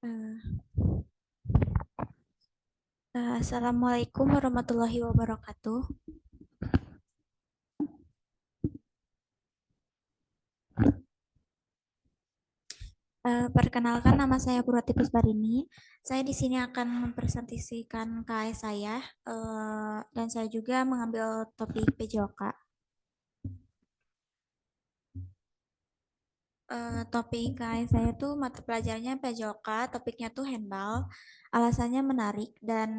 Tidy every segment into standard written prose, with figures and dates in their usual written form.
Eh, Assalamualaikum warahmatullahi wabarakatuh. Perkenalkan nama saya Purwati Pusparini. Saya di sini akan mempresentasikan KS saya dan saya juga mengambil topik PJOK. Topik KS saya tuh mata pelajarannya PJOK, topiknya tuh handball. Alasannya menarik dan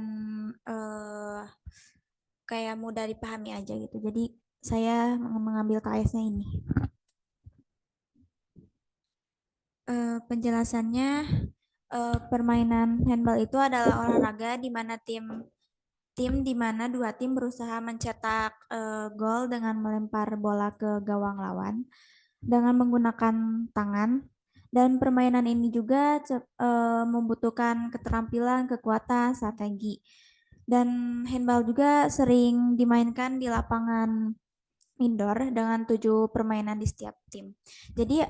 kayak mudah dipahami aja gitu. Jadi saya mengambil KS-nya ini. Penjelasannya, permainan handball itu adalah olahraga di mana tim tim di mana dua tim berusaha mencetak gol dengan melempar bola ke gawang lawan dengan menggunakan tangan. Dan permainan ini juga membutuhkan keterampilan, kekuatan, strategi. Dan handball juga sering dimainkan di lapangan indoor dengan 7 permainan di setiap tim. Jadi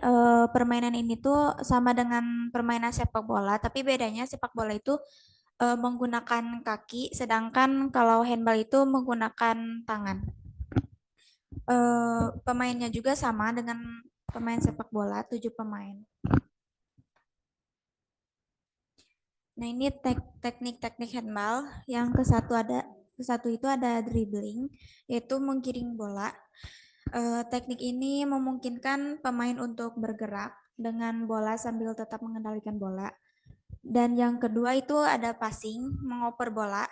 permainan ini tuh sama dengan permainan sepak bola, tapi bedanya sepak bola itu menggunakan kaki, sedangkan kalau handball itu menggunakan tangan. Pemainnya juga sama dengan pemain sepak bola, 7 pemain. Nah, ini teknik-teknik handball. Yang ke satu itu ada dribbling, yaitu menggiring bola. Teknik ini memungkinkan pemain untuk bergerak dengan bola sambil tetap mengendalikan bola. Dan yang kedua itu ada passing, mengoper bola.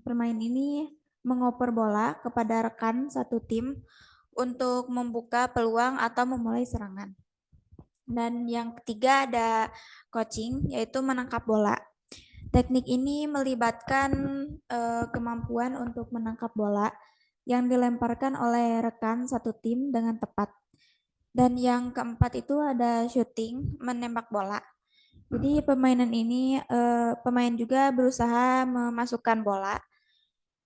Pemain ini mengoper bola kepada rekan satu tim untuk membuka peluang atau memulai serangan. Dan yang ketiga ada coaching, yaitu menangkap bola. Teknik ini melibatkan kemampuan untuk menangkap bola yang dilemparkan oleh rekan satu tim dengan tepat. Dan yang keempat itu ada shooting, menembak bola. Jadi pemain juga berusaha memasukkan bola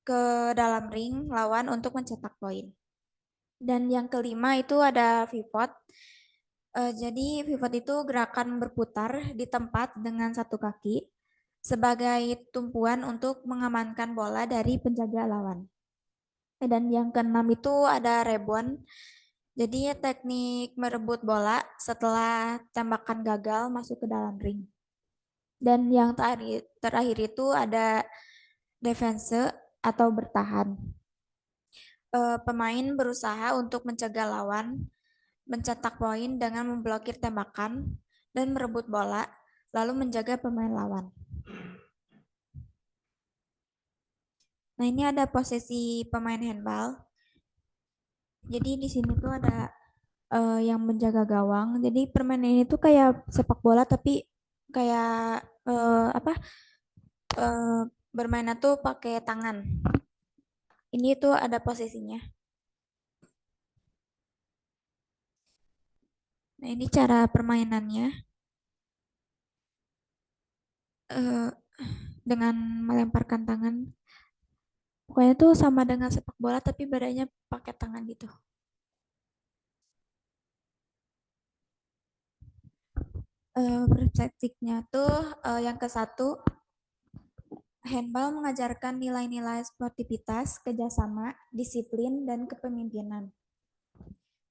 ke dalam ring lawan untuk mencetak poin. Dan yang kelima itu ada pivot. Jadi pivot itu gerakan berputar di tempat dengan satu kaki sebagai tumpuan untuk mengamankan bola dari penjaga lawan. Dan yang keenam itu ada rebound. Jadi teknik merebut bola setelah tembakan gagal masuk ke dalam ring. Dan yang terakhir itu ada defense atau bertahan. Pemain berusaha untuk mencegah lawan mencetak poin dengan memblokir tembakan dan merebut bola, lalu menjaga pemain lawan. Nah, ini ada posisi pemain handball. Jadi di sini tuh ada yang menjaga gawang. Jadi permainan ini tuh kayak sepak bola tapi kayak apa? eh, Bermainnya tuh pakai tangan. Ini tuh ada posisinya. Nah, ini cara permainannya eh, dengan melemparkan tangan. Pokoknya tuh sama dengan sepak bola tapi bedanya pakai tangan gitu. Perspektifnya tuh yang ke satu, handball mengajarkan nilai-nilai sportivitas, kerjasama, disiplin, dan kepemimpinan.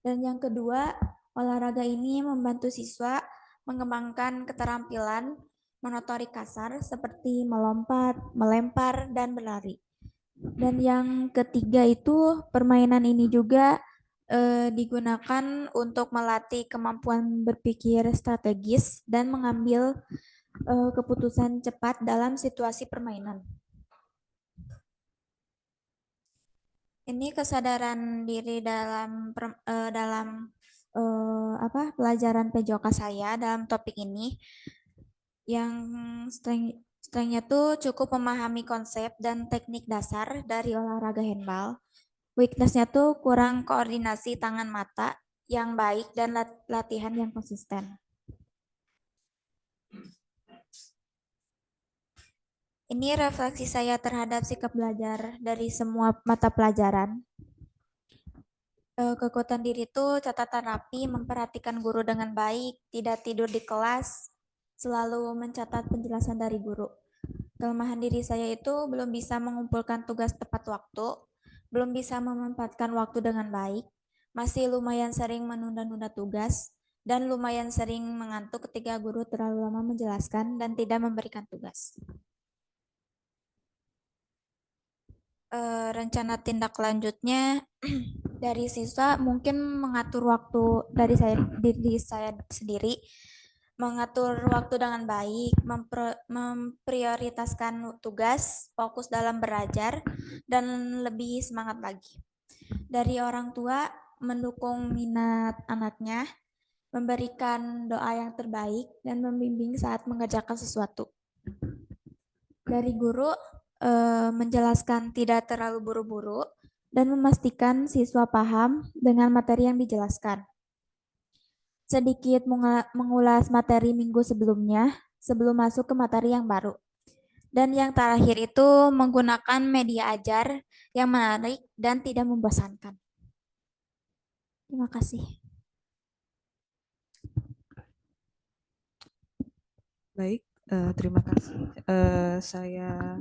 Dan yang kedua, olahraga ini membantu siswa mengembangkan keterampilan motorik kasar seperti melompat, melempar, dan berlari. Dan yang ketiga itu permainan ini juga digunakan untuk melatih kemampuan berpikir strategis dan mengambil keputusan cepat dalam situasi permainan. Ini kesadaran diri dalam apa pelajaran PJOK saya dalam topik ini yang strengthnya tuh cukup memahami konsep dan teknik dasar dari olahraga handball. Weaknessnya tuh kurang koordinasi tangan mata yang baik dan latihan yang konsisten. Ini refleksi saya terhadap sikap belajar dari semua mata pelajaran. Kekuatan diri itu catatan rapi, memperhatikan guru dengan baik, tidak tidur di kelas, selalu mencatat penjelasan dari guru. Kelemahan diri saya itu belum bisa mengumpulkan tugas tepat waktu, belum bisa memanfaatkan waktu dengan baik, masih lumayan sering menunda-nunda tugas, dan lumayan sering mengantuk ketika guru terlalu lama menjelaskan dan tidak memberikan tugas. Rencana tindak lanjutnya dari siswa mungkin mengatur waktu dari saya diri saya sendiri, mengatur waktu dengan baik, memprioritaskan tugas, fokus dalam belajar, dan lebih semangat lagi. Dari orang tua, mendukung minat anaknya, memberikan doa yang terbaik, dan membimbing saat mengerjakan sesuatu. Dari guru, menjelaskan tidak terlalu buru-buru, dan memastikan siswa paham dengan materi yang dijelaskan. Sedikit mengulas materi minggu sebelumnya, sebelum masuk ke materi yang baru. Dan yang terakhir itu menggunakan media ajar yang menarik dan tidak membosankan. Terima kasih. Baik, terima kasih. Saya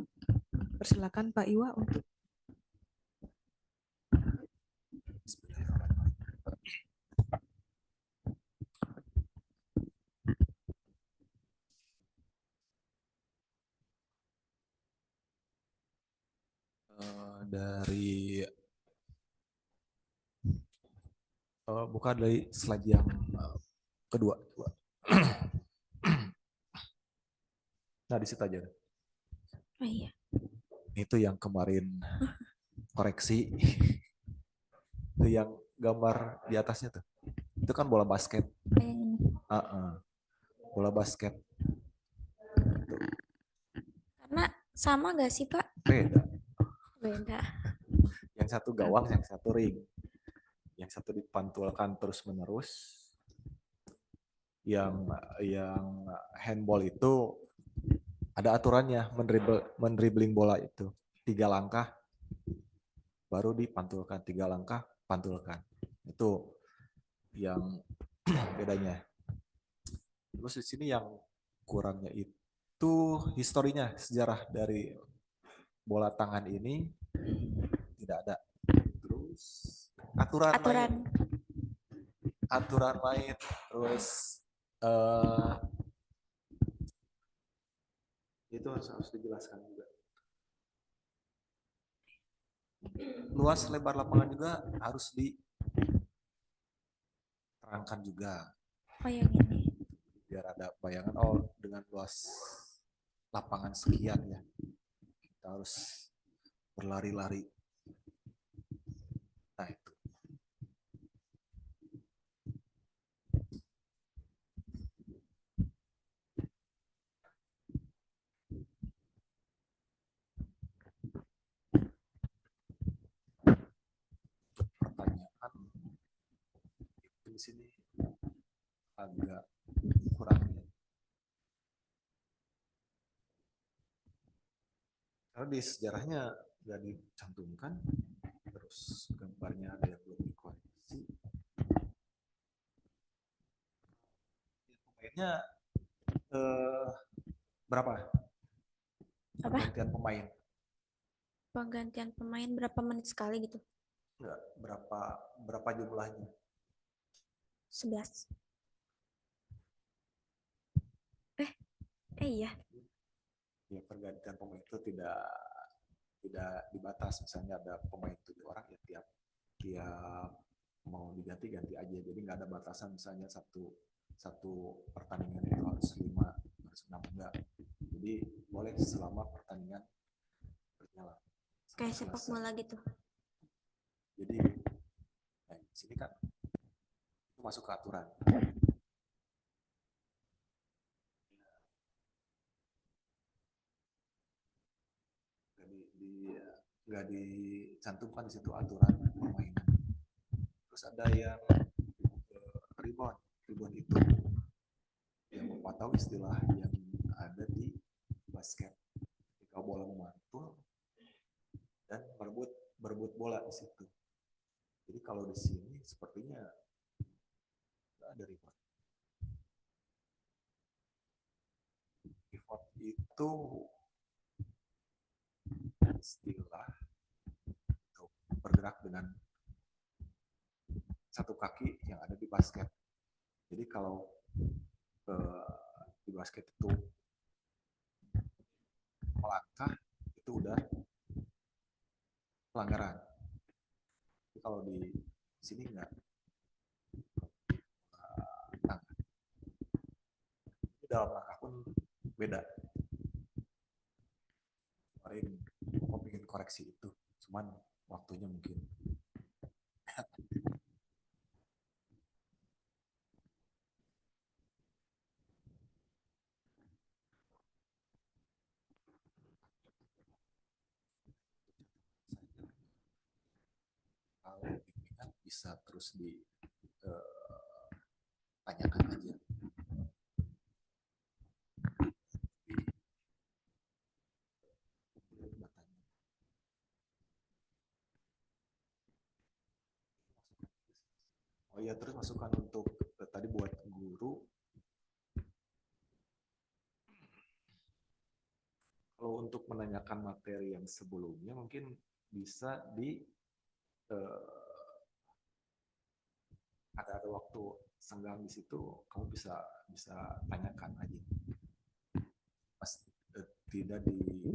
persilakan Pak Iwa untuk dari buka dari slide yang kedua. Nah, di situ aja. Oh iya. Itu yang kemarin koreksi. Itu yang gambar di atasnya tuh. Itu kan bola basket. Bola basket. Karena sama gak sih Pak? Beda. Beda. Yang satu gawang, yang satu ring. Yang satu dipantulkan terus-menerus. Yang handball itu ada aturannya, mendribling bola itu 3 langkah baru dipantulkan, 3 langkah pantulkan. Itu yang bedanya. Terus di sini yang kurangnya itu historinya, sejarah dari bola tangan ini tidak ada. Terus aturan main, terus itu harus dijelaskan juga. Luas lebar lapangan juga harus diterangkan juga. Oh yang ini. Biar ada bayangan, dengan luas lapangan sekian ya, kita harus berlari-lari. Nah itu. Pertanyaan di sini agak kurang ya. Karena di sejarahnya nggak dicantumkan, terus gambarnya ada yang belum dikoreksi. Pemainnya berapa? Pergantian pemain. Pergantian pemain berapa menit sekali gitu? Enggak, berapa jumlahnya? 11. Iya. Ya, pergantian pemain itu tidak dibatas. Misalnya ada pemain 7 orang ya, tiap mau diganti aja. Jadi nggak ada batasan, misalnya satu pertandingan itu harus 5, harus 6, enggak. Jadi boleh selama pertandingan berjalan. Kayak sepak bola gitu. Jadi di sini kan itu masuk ke aturan. Nggak dicantumkan di situ aturan permainan. Terus ada yang rebound itu yang Bapak tahu istilah yang ada di basket. Ketika bola memantul dan berebut bola di situ. Jadi kalau di sini sepertinya nggak ada reward. Reward itu istilah untuk bergerak dengan satu kaki yang ada di basket. Jadi kalau di basket itu melangkah, itu udah pelanggaran. Tapi kalau di sini nggak. Nah, dalam langkah pun beda. Kemarin aku pengen koreksi itu, cuman waktunya mungkin. Kalau bimbingan bisa terus ditanyakan aja. Oh iya, terus masukan untuk tadi buat guru. Kalau untuk menanyakan materi yang sebelumnya mungkin bisa ada waktu senggang di situ, kamu bisa tanyakan aja. Pas tidak di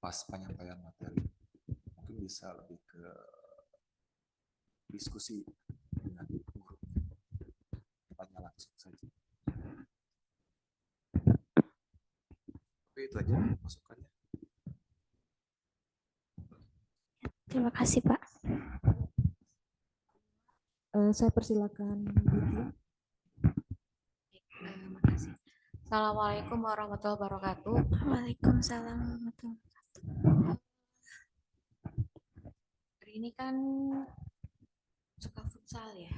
pas penyampaian materi, mungkin bisa lebih ke diskusi dengan guru, tanya langsung saja. Oke, itu aja masukannya. Terima kasih, Pak. Saya persilakan Ditya. Makasih. Assalamualaikum warahmatullahi wabarakatuh. Waalaikumsalam warahmatullahi wabarakatuh. Hari ini kan suka futsal ya?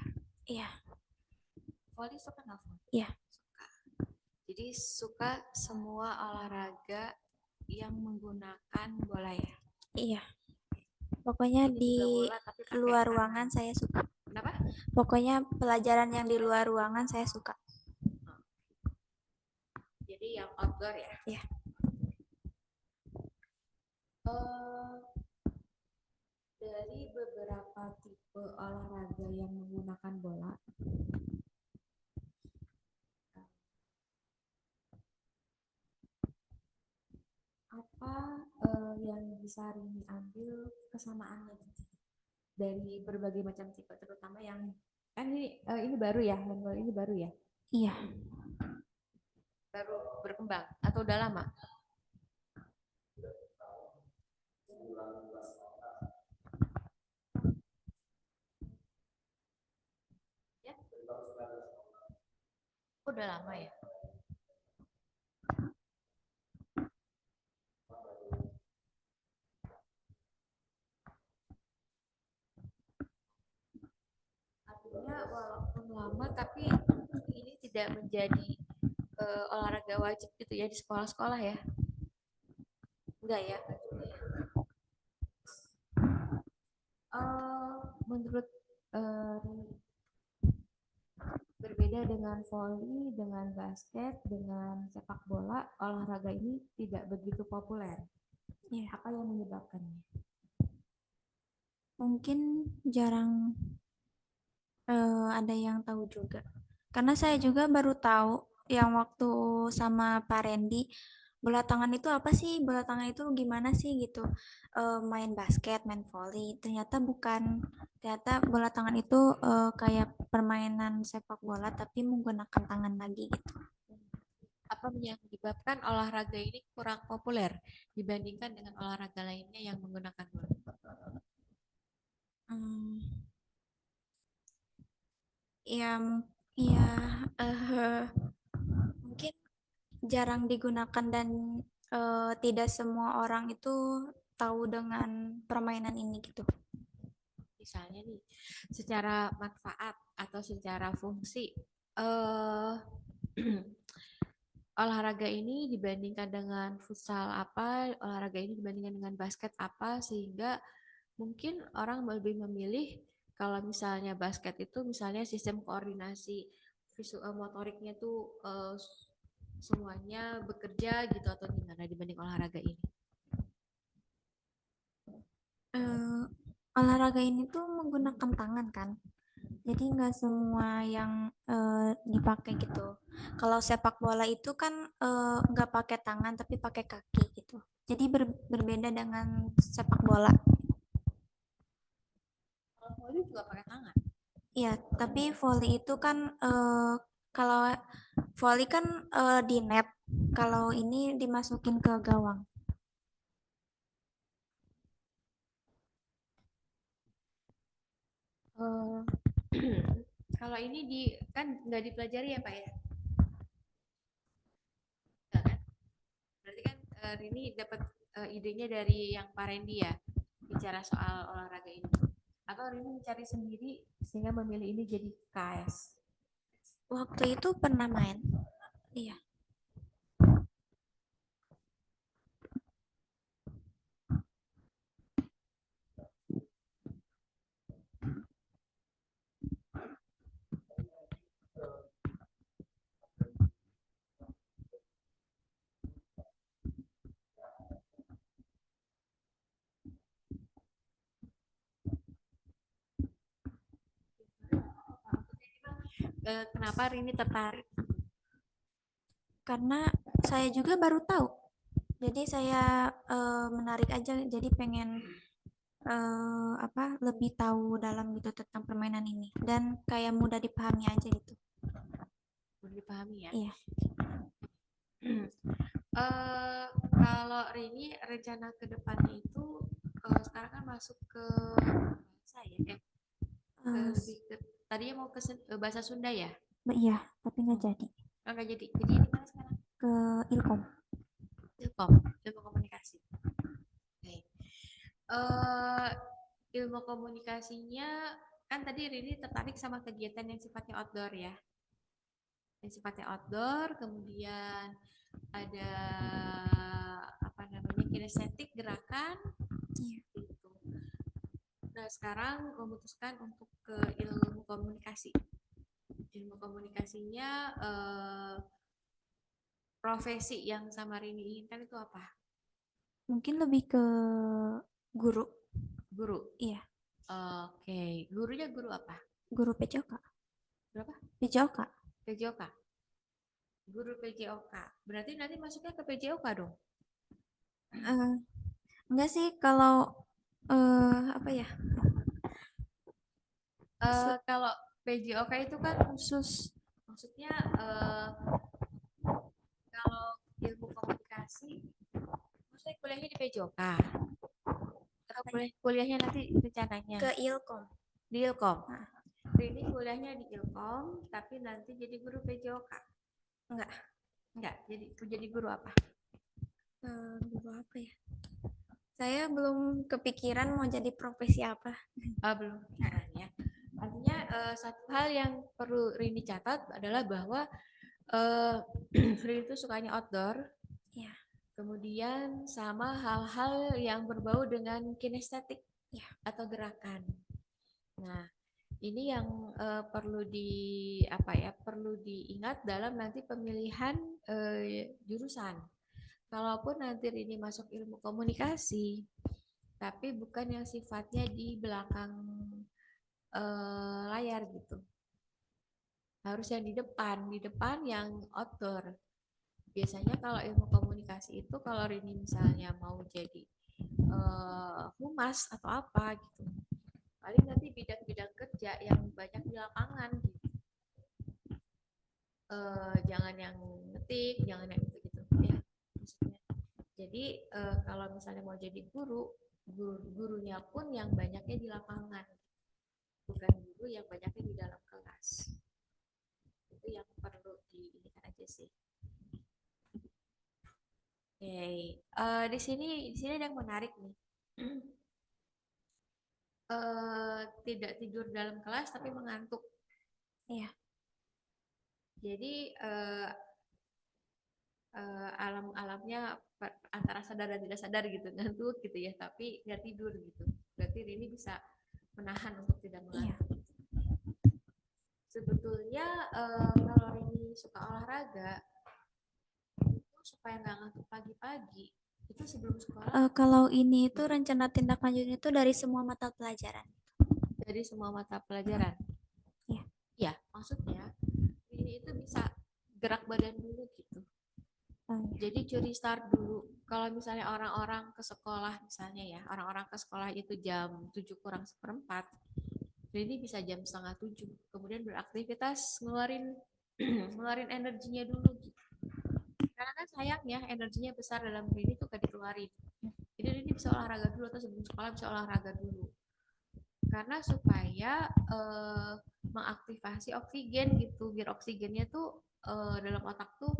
Iya. Voli suka nggak voli? Iya. Suka. Jadi suka semua olahraga yang menggunakan bola ya? Iya. Pokoknya Ini di juga bola, tapi pakai luar tangan. ruangan saya suka. Kenapa? Pokoknya pelajaran yang di luar ruangan saya suka. Jadi yang outdoor ya? Iya. Dari beberapa tipe olahraga yang menggunakan bola, apa yang bisa Rini ambil kesamaannya gitu? Dari berbagai macam tipe, terutama yang kan ini baru ya, handball ini baru ya? Iya. Baru berkembang atau udah lama? Ya? Udah lama ya? Artinya walaupun lama tapi ini tidak menjadi olahraga wajib gitu ya di sekolah-sekolah ya? Enggak ya? Menurut Rini, berbeda dengan voli, dengan basket, dengan sepak bola, olahraga ini tidak begitu populer. Iya. Apa yang menyebabkannya? Mungkin jarang ada yang tahu juga. Karena saya juga baru tahu yang waktu sama Pak Randy, bola tangan itu apa sih? Bola tangan itu gimana sih gitu? Main basket, main volley. Ternyata bukan. Ternyata bola tangan itu kayak permainan sepak bola tapi menggunakan tangan lagi gitu. Apa yang menyebabkan olahraga ini kurang populer dibandingkan dengan olahraga lainnya yang menggunakan bola? Ya, ya mungkin jarang digunakan dan tidak semua orang itu tahu dengan permainan ini gitu. Misalnya nih, secara manfaat atau secara fungsi, olahraga ini dibandingkan dengan futsal apa, olahraga ini dibandingkan dengan basket apa, sehingga mungkin orang lebih memilih kalau misalnya basket itu misalnya sistem koordinasi visual motoriknya tuh semuanya bekerja gitu atau gimana dibanding olahraga ini. Olahraga ini tuh menggunakan tangan kan. Jadi nggak semua yang dipakai gitu. Kalau sepak bola itu kan nggak pakai tangan tapi pakai kaki gitu. Jadi berbeda dengan sepak bola. Kalau volley juga pakai tangan. Iya, tapi volley itu kan kalau volley kan di net. Kalau ini dimasukin ke gawang. Kalau ini kan nggak dipelajari ya Pak ya? Nggak kan? Berarti kan Rini dapat idenya dari yang Pak Randy ya, bicara soal olahraga ini. Atau Rini mencari sendiri sehingga memilih ini jadi KS? Waktu itu pernah main. Iya. Kenapa Rini tertarik? Karena saya juga baru tahu. Jadi saya menarik aja. Jadi pengen lebih tahu dalam gitu tentang permainan ini dan kayak mudah dipahami aja gitu. Mudah dipahami ya. Iya. Kalau Rini rencana ke depannya itu sekarang kan masuk ke bahasa ya, lebih ke tadinya mau ke bahasa Sunda ya? Iya, tapi nggak jadi. Oh, nggak jadi. Jadi di mana sekarang? Ke Ilkom. Ilmu komunikasi. Oke. Ilmu komunikasinya kan tadi Rini tertarik sama kegiatan yang sifatnya outdoor ya. Yang sifatnya outdoor, kemudian ada apa namanya kinestetik gerakan. Iya. Gitu. Nah sekarang memutuskan untuk ke ilmu komunikasi. Ilmu komunikasinya profesi yang sama Rini inginkan itu apa? Mungkin lebih ke guru. Guru. Iya. Oke, gurunya guru apa? Guru PJOK. Berapa? PJOK. PJOK. Guru PJOK. Berarti nanti masuknya ke PJOK dong? Enggak sih, kalau apa ya? Kalau PJOK itu kan khusus, maksudnya kalau ilmu komunikasi, maksudnya kuliahnya di PJOK. Atau kuliahnya nanti rencananya? Ke Ilkom. Di Ilkom. Nah. Ini kuliahnya di Ilkom, tapi nanti jadi guru PJOK. Enggak. Jadi guru apa? Guru apa ya? Saya belum kepikiran mau jadi profesi apa. Belum kepikiran ya. Artinya satu hal yang perlu Rini catat adalah bahwa Rini itu sukanya outdoor. Ya. Kemudian sama hal-hal yang berbau dengan kinestetik ya, atau gerakan. Nah, ini yang perlu perlu diingat dalam nanti pemilihan jurusan. Kalaupun nanti Rini masuk ilmu komunikasi, tapi bukan yang sifatnya di belakang layar gitu. Harus yang di depan yang outdoor. Biasanya kalau ilmu komunikasi itu kalau Rini misalnya mau jadi humas atau apa gitu, paling nanti bidang-bidang kerja yang banyak di lapangan gitu. Jangan yang ngetik, jangan yang itu gitu ya maksudnya. Jadi kalau misalnya mau jadi gurunya pun yang banyaknya di lapangan, bukan guru yang banyaknya di dalam kelas. Itu yang perlu diingat aja sih. Oke, di sini ada yang menarik nih. Tidak tidur dalam kelas tapi mengantuk. Iya. Jadi ibaratnya antara sadar dan tidak sadar gitu, ngantuk gitu ya, tapi nggak tidur gitu. Berarti Rini bisa menahan untuk tidak mengantuk. Sebetulnya kalau Rini suka olahraga itu supaya nggak ngantuk pagi-pagi itu sebelum sekolah. Kalau ini itu rencana tindak lanjutnya itu dari semua mata pelajaran. Dari semua mata pelajaran. Ya. Ya, maksudnya ini itu bisa gerak badan dulu gitu. Jadi curi start dulu. Kalau misalnya orang-orang ke sekolah misalnya ya, orang-orang ke sekolah itu jam 7 kurang seperempat, jadi bisa jam setengah 7. Kemudian beraktivitas ngeluarin ngeluarin energinya dulu gitu. Karena kan sayang ya energinya besar dalam diri itu gak dikeluarin. Jadi ini bisa olahraga dulu atau sebelum sekolah bisa olahraga dulu. Karena supaya mengaktifasi oksigen gitu, biar oksigennya tuh dalam otak tuh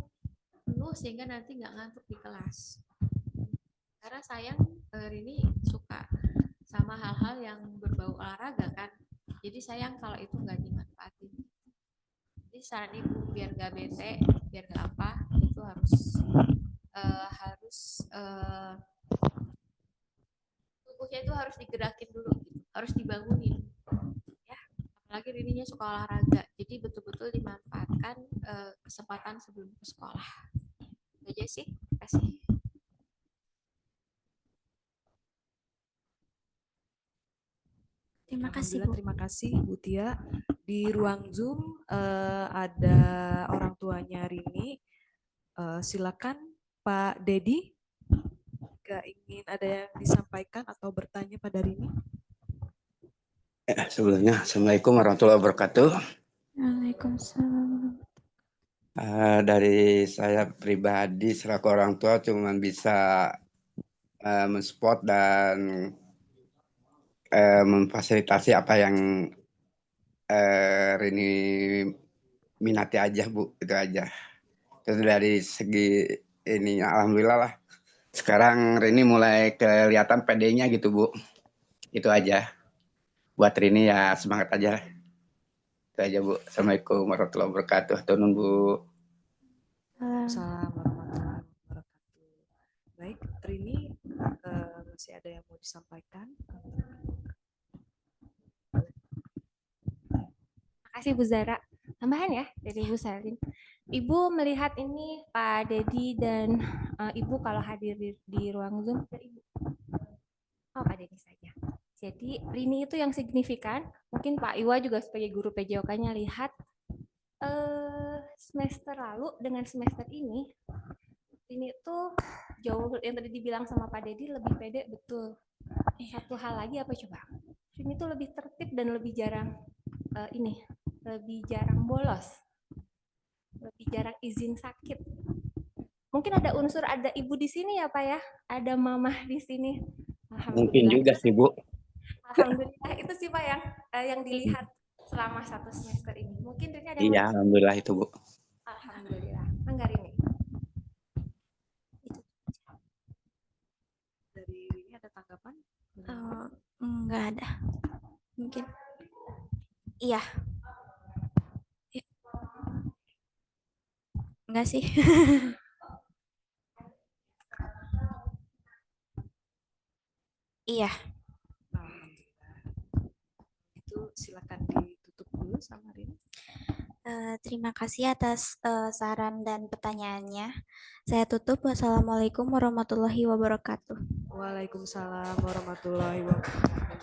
penuh sehingga nanti nggak ngantuk di kelas. Karena sayang Rini suka sama hal-hal yang berbau olahraga kan, jadi sayang kalau itu nggak dimanfaatin. Jadi saran ibu biar nggak bete, biar nggak apa, itu harus tubuhnya itu harus digerakin dulu, gitu. Harus dibangunin. Ya, apalagi Rininya suka olahraga, jadi betul-betul dimanfaatkan kesempatan sebelum ke sekolah. Itu aja sih, terima kasih. Terima kasih, Alhamdulillah, Bu. terima kasih Bu Tia. Di ruang Zoom ada orang tuanya Rini. Silakan Pak Dedi. Jika ingin ada yang disampaikan atau bertanya pada Rini. Sebelumnya, Assalamualaikum warahmatullahi wabarakatuh. Waalaikumsalam. Dari saya pribadi selaku orang tua cuma bisa mensupport dan memfasilitasi apa yang Rini minati aja Bu, itu aja. Terus dari segi ini alhamdulillah lah. Sekarang Rini mulai kelihatan PD-nya gitu Bu. Itu aja. Buat Rini ya semangat aja. Itu aja Bu. Assalamualaikum warahmatullahi wabarakatuh. Turun Bu. Assalamualaikum warahmatullahi wabarakatuh. Baik, Rini masih ada yang mau disampaikan? Makasih Bu Zara. Tambahan ya dari Ibu Selin. Ibu melihat ini Pak Dedi dan Ibu kalau hadir di ruang Zoom. Ibu. Oh Pak Dedi saja. Jadi Rini itu yang signifikan. Mungkin Pak Iwa juga sebagai guru PJOK-nya lihat semester lalu dengan semester ini tuh jauh yang tadi dibilang sama Pak Dedi lebih pede betul. Satu hal lagi apa coba? Ini tuh lebih tertib dan lebih jarang lebih jarang bolos, lebih jarang izin sakit. Mungkin ada unsur ada ibu di sini ya Pak ya, ada mamah di sini. Mungkin juga sih Bu. Alhamdulillah itu sih Pak yang dilihat selama 1 semester ini. Mungkin ini ada yang Iya, alhamdulillah itu Bu. Alhamdulillah. Enggak ini. Dari Rini ada tanggapan? Enggak ada. Mungkin. Iya. Enggak sih. Iya. Alhamdulillah. Itu silakan ditutup dulu sama Rini. Terima kasih atas saran dan pertanyaannya. Saya tutup. Wassalamualaikum warahmatullahi wabarakatuh. Waalaikumsalam warahmatullahi wabarakatuh.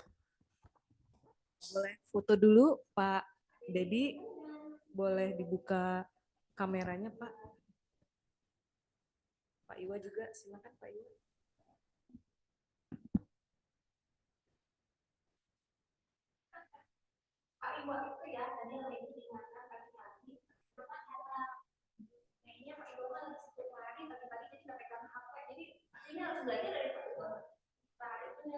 Boleh foto dulu Pak Dedi, boleh dibuka kameranya Pak. Pak Iwa juga, silakan Pak Iwa. Pak Iwa itu ya, tadi yang ini diingatkan pagi-pagi, kayaknya Pak Iwa kan setiap hari pagi-pagi jadi nggak pegang HP, jadi ini harus belajar dari Pak Iwa. Pak itu